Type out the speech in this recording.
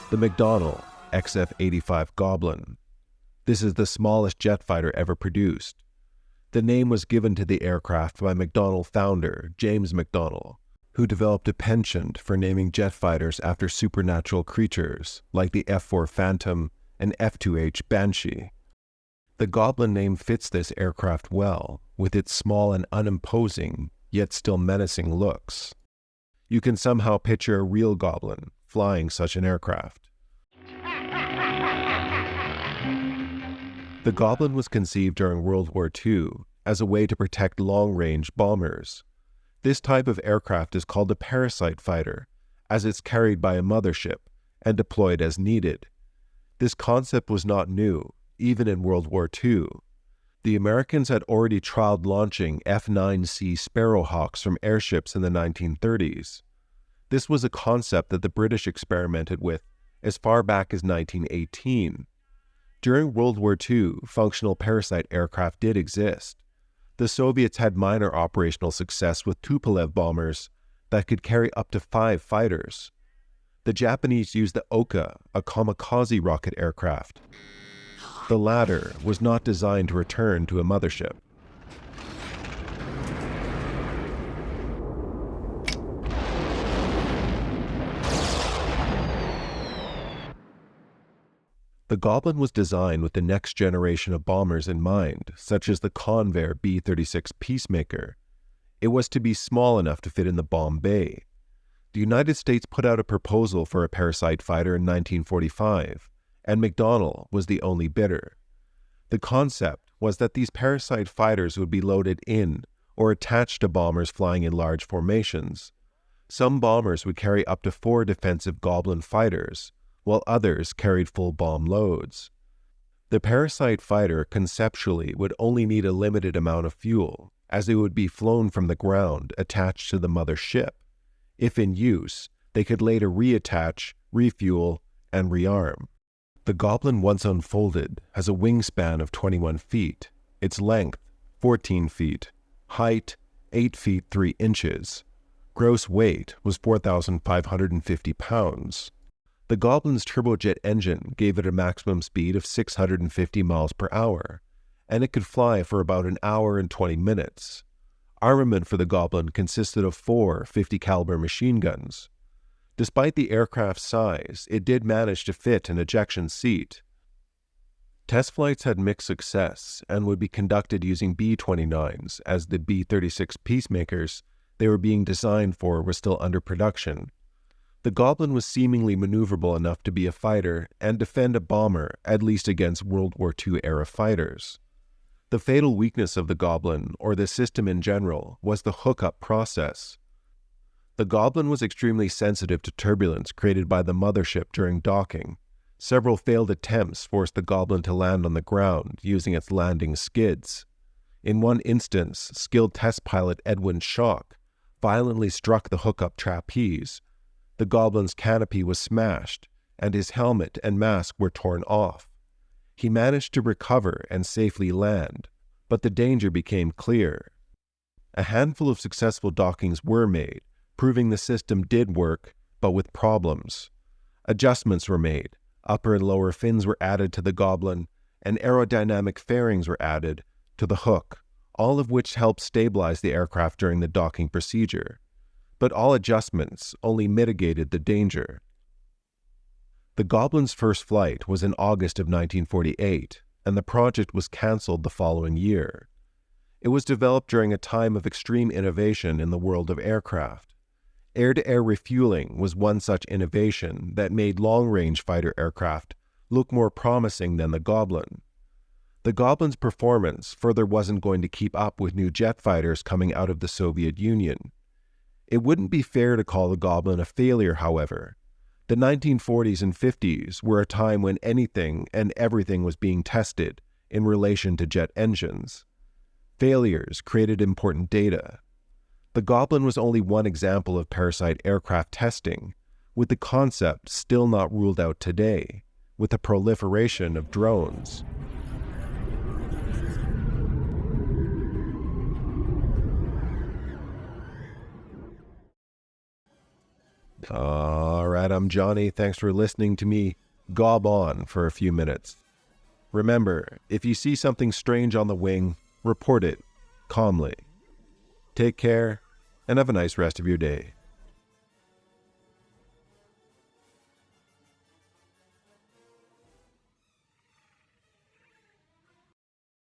the McDonnell XF-85 Goblin. This is the smallest jet fighter ever produced. The name was given to the aircraft by McDonnell founder James McDonnell, who developed a penchant for naming jet fighters after supernatural creatures like the F-4 Phantom and F-2H Banshee. The Goblin name fits this aircraft well, with its small and unimposing, yet still menacing looks. You can somehow picture a real Goblin flying such an aircraft. The Goblin was conceived during World War II as a way to protect long-range bombers. This type of aircraft is called a Parasite fighter, as it's carried by a mothership and deployed as needed. This concept was not new, even in World War II. The Americans had already trialed launching F-9C Sparrowhawks from airships in the 1930s. This was a concept that the British experimented with as far back as 1918. During World War II, functional Parasite aircraft did exist. The Soviets had minor operational success with Tupolev bombers that could carry up to 5 fighters. The Japanese used the Oka, a kamikaze rocket aircraft. The latter was not designed to return to a mothership. The Goblin was designed with the next generation of bombers in mind, such as the Convair B-36 Peacemaker. It was to be small enough to fit in the bomb bay. The United States put out a proposal for a Parasite fighter in 1945, and McDonnell was the only bidder. The concept was that these Parasite fighters would be loaded in or attached to bombers flying in large formations. Some bombers would carry up to 4 defensive Goblin fighters, while others carried full bomb loads. The Parasite fighter conceptually would only need a limited amount of fuel, as it would be flown from the ground attached to the mother ship. If in use, they could later reattach, refuel, and rearm. The Goblin, once unfolded, has a wingspan of 21 feet, its length 14 feet, height 8 feet 3 inches. Gross weight was 4,550 pounds. The Goblin's turbojet engine gave it a maximum speed of 650 miles per hour, and it could fly for about an hour and 20 minutes. Armament for the Goblin consisted of 4 50-caliber machine guns. Despite the aircraft's size, it did manage to fit an ejection seat. Test flights had mixed success and would be conducted using B-29s, as the B-36 Peacemakers they were being designed for were still under production. The Goblin was seemingly maneuverable enough to be a fighter and defend a bomber, at least against World War II-era fighters. The fatal weakness of the Goblin, or the system in general, was the hookup process. The Goblin was extremely sensitive to turbulence created by the mothership during docking. Several failed attempts forced the Goblin to land on the ground using its landing skids. In one instance, skilled test pilot Edwin Schock violently struck the hookup trapeze. The Goblin's canopy was smashed, and his helmet and mask were torn off. He managed to recover and safely land, but the danger became clear. A handful of successful dockings were made, proving the system did work, but with problems. Adjustments were made, upper and lower fins were added to the Goblin, and aerodynamic fairings were added to the hook, all of which helped stabilize the aircraft during the docking procedure. But all adjustments only mitigated the danger. The Goblin's first flight was in August of 1948, and the project was cancelled the following year. It was developed during a time of extreme innovation in the world of aircraft. Air-to-air refueling was one such innovation that made long-range fighter aircraft look more promising than the Goblin. The Goblin's performance further wasn't going to keep up with new jet fighters coming out of the Soviet Union. It wouldn't be fair to call the Goblin a failure, however. The 1940s and 50s were a time when anything and everything was being tested in relation to jet engines. Failures created important data. The Goblin was only one example of Parasite aircraft testing, with the concept still not ruled out today, with the proliferation of drones. Alright. Twilight. I'm Johnny. Thanks for listening to me gob on for a few minutes. Remember, if you see something strange on the wing, report it calmly. Take care, and have a nice rest of your day.